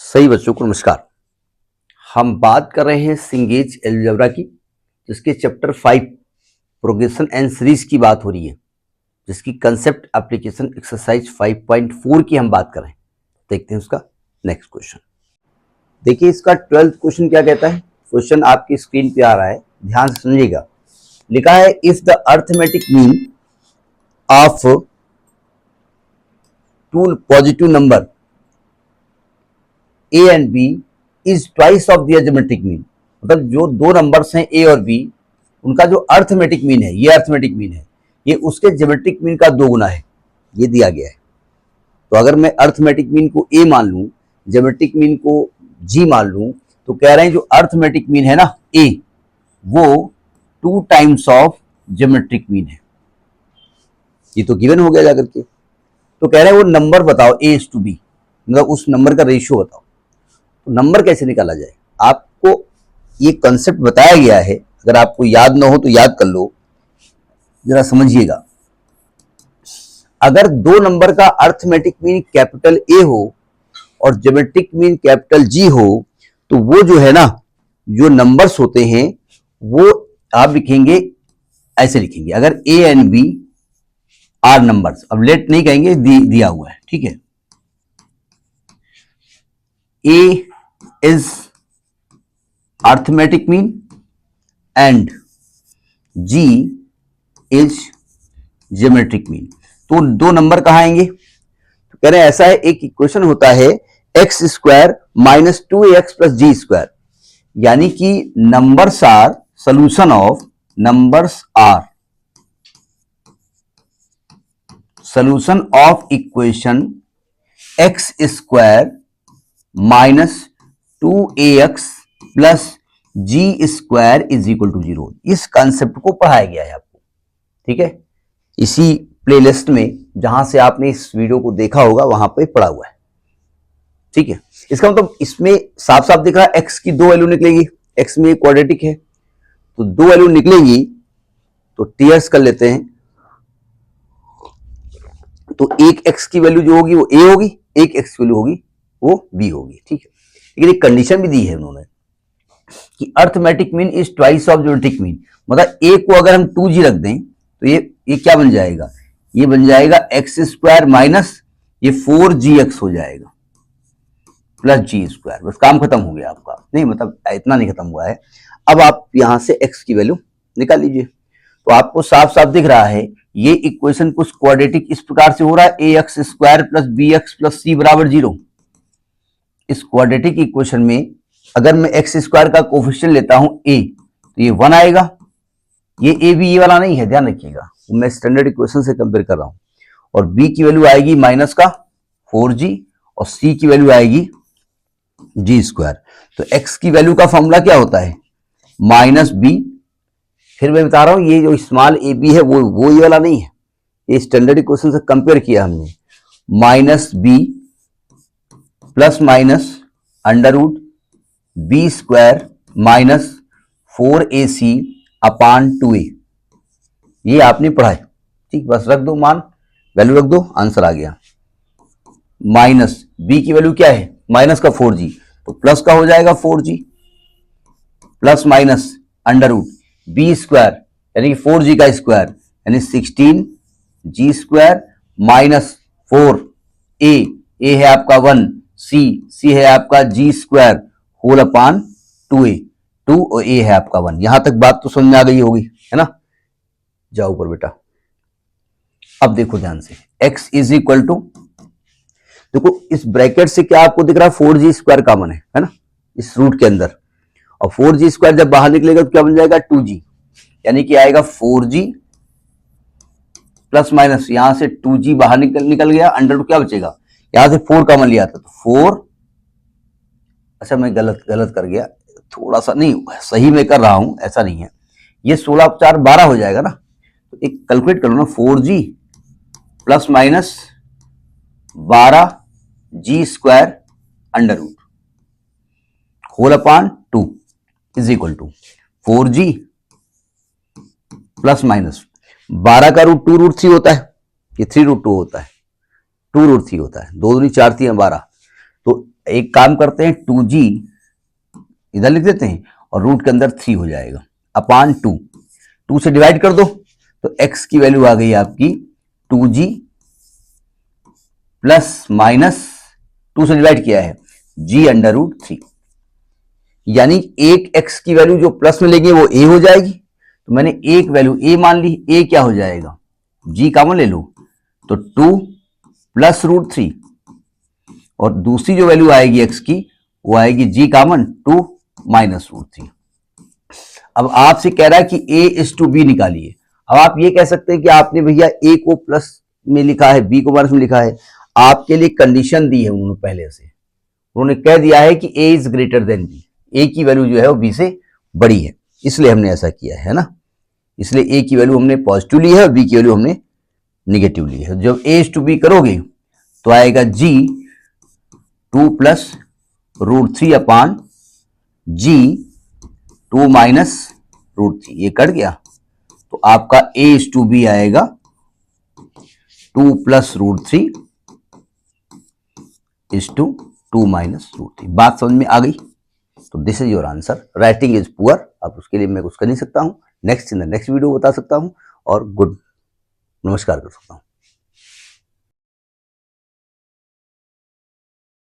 सही बच्चों को नमस्कार। हम बात कर रहे हैं सिंगेज अलजेब्रा की, जिसके चैप्टर 5 प्रोग्रेशन एंड सीरीज की बात हो रही है, जिसकी कंसेप्ट एप्लीकेशन एक्सरसाइज 5.4 की हम बात कर रहे हैं। देखते हैं उसका नेक्स्ट क्वेश्चन। देखिए इसका 12th क्वेश्चन क्या कहता है। क्वेश्चन आपकी स्क्रीन पे आ रहा है, ध्यान से सुनिएगा। लिखा है if the arithmetic mean of two positive number a and b is twice of their geometric mean. मतलब जो दो नंबर्स हैं ए और बी, उनका जो अर्थमेटिक मीन है, ये अर्थमेटिक मीन है, ये उसके ज्योमेट्रिक मीन का 2 गुना है। ये दिया गया है। तो अगर मैं अर्थमेटिक मीन को ए मान लूं, ज्योमेट्रिक मीन को जी मान लूं, तो कह रहे हैं जो अर्थमेटिक मीन है ना ए, वो 2 टाइम्स ऑफ ज्योमेट्रिक मीन है। ये तो गिवन हो गया जाकर के। तो कह रहे हैं वो नंबर बताओ ए इज टू बी, मतलब उस नंबर का रेशियो बताओ। तो नंबर कैसे निकाला जाए, आपको ये कंसेप्ट बताया गया है। अगर आपको याद ना हो तो याद कर लो, जरा समझिएगा। अगर दो नंबर का अर्थमेटिक मीन कैपिटल ए हो और ज्योमेट्रिक मीन कैपिटल जी हो, तो वो जो है ना, जो नंबर्स होते हैं वो आप लिखेंगे, ऐसे लिखेंगे। अगर a and b are numbers, अब लेट नहीं कहेंगे, दिया हुआ है, ठीक है। ए is arithmetic mean and G is geometric mean। तो दो नंबर कहाँ आएंगे? तो कह रहे हैं ऐसा है, एक इक्वेशन होता है x square minus 2ax plus g square, यानी कि numbers are solution of equation x square minus 2ax plus g square is equal to 0। इस कंसेप्ट को पढ़ाया गया है आपको, ठीक है। इसी प्लेलिस्ट में जहां से आपने इस वीडियो को देखा होगा वहां पे पढ़ा हुआ है, ठीक है। इसका मतलब इसमें साफ साफ दिख रहा है एक्स की 2 वैल्यू निकलेगी। एक्स में क्वाड्रेटिक है तो 2 वैल्यू निकलेगी, तो टीयर्स कर लेते हैं। तो एक एक्स की वैल्यू जो होगी वो ए होगी, एक एक्स की वैल्यू होगी वो बी होगी, ठीक है। लेकिन एक कंडीशन भी दी है उन्होंने कि arithmetic mean is twice of geometric mean. मतलब ए को अगर हम 2g रख दें तो ये क्या बन जाएगा, ये बन जाएगा एक्स स्क्वायर माइनस ये 4gx हो जाएगा प्लस जी स्क्वायर। बस काम खत्म हो गया आपका। नहीं, मतलब इतना नहीं खत्म हुआ है। अब आप यहां से x की वैल्यू निकाल लीजिए। तो आपको साफ साफ दिख रहा है ये इक्वेशन कुछ क्वाड्रेटिक इस प्रकार से हो रहा है, a x square plus b x plus c बराबर 0। इस क्वाड्रेटिक इक्वेशन में अगर मैं एक्स स्क्वायर का कोफिशिएंट लेता हूं ए, तो ये 1 आएगा। ये ए बी ये वाला नहीं है, ध्यान रखिएगा, मैं स्टैंडर्ड इक्वेशन से कंपेयर कर रहा हूं। और बी की वैल्यू आएगी माइनस का 4g और सी की वैल्यू आएगी जी स्क्वायर। तो एक्स की वैल्यू का फॉर्मूला क्या होता है, माइनस बी। फिर मैं बता रहा हूं ये जो स्मॉल ए बी है वो ये वाला नहीं है, ये स्टैंडर्ड इक्वेशन से कंपेयर किया हमने। Minus b plus minus under root b square minus 4ac upon 2a। ये आपने पढ़ा है, ठीक। बस रख दो, मान वैल्यू रख दो, आंसर आ गया। माइनस बी की वैल्यू क्या है, माइनस का 4g, तो प्लस का हो जाएगा 4g plus minus under root b square यानी कि 4g का स्क्वायर यानी 16g स्क्वायर माइनस 4a, ए है आपका 1, सी है आपका जी स्क्वायर होल अपान 2a, 2 और a है आपका 1। यहां तक बात तो समझ में आ गई होगी, है ना। जाओ ऊपर बेटा। अब देखो ध्यान से, x इज इक्वल टू, देखो इस ब्रैकेट से क्या आपको दिख रहा है, 4g स्क्वायर कॉमन है ना, इस रूट के अंदर। और 4g स्क्वायर जब बाहर निकलेगा तो क्या बन जाएगा, 2g, यानी कि आएगा 4g प्लस माइनस यहां से 2g बाहर निकल गया, अंडर रूट क्या बचेगा, यहां से 4 कॉमन लिया था तो 4। अच्छा मैं गलत कर गया, थोड़ा सा नहीं, सही में कर रहा हूं, ऐसा नहीं है। ये 16 4 12 हो जाएगा ना। तो एक कैलकुलेट कर लो ना, 4g plus minus 12g square under root whole upon 2 is equal to 4g plus minus 12 का रूट 2 रूट 3 होता है, ये 3 रूट 2 होता है, 2 रूट 3 होता है, 2 दूनी 4 3 12, तो एक काम करते हैं, 2g इधर लिख देते हैं और रूट के अंदर 3 हो जाएगा अपॉन 2 से डिवाइड कर दो, तो x की वैल्यू आ गई आपकी 2g प्लस माइनस 2 से डिवाइड किया है g अंडर रूट 3, यानी एक x की वैल्यू जो प्लस में लेंगे वो a हो जाएगी। तो मैंने एक वैल्यू a मान ली, a क्या हो जाएगा, g कॉमन ले लो तो 2 प्लस रूट 3, और दूसरी जो वैल्यू आएगी x की वो आएगी g कॉमन 2 माइनस रूट 3। अब आपसे कह रहा है कि a इज टू b निकालिए। अब आप ये कह सकते हैं कि आपने भैया a को प्लस में लिखा है, b को माइनस में लिखा है। आपके लिए कंडीशन दी है उन्होंने पहले से, उन्होंने कह दिया है कि a is greater than b, a की वैल्यू जो है वो b से बड़ी है, इसलिए हमने ऐसा किया है ना। इसलिए a की वैल्यू हमने पॉजिटिव ली है और b की वैल्यू हमने निगेटिव ली है। जब a इज टू b करोगे तो आएगा g 2 plus root 3 upon g 2 minus root 3, ये कट गया तो आपका a इज टू b आएगा 2 plus root 3 is to 2 minus root 3। बात समझ में आ गई? तो this is your answer. Writing is poor, अब उसके लिए मैं कुछ कर नहीं सकता हूं, next in the next video बता सकता हूं और गुड नमस्कार कर सकता हूं।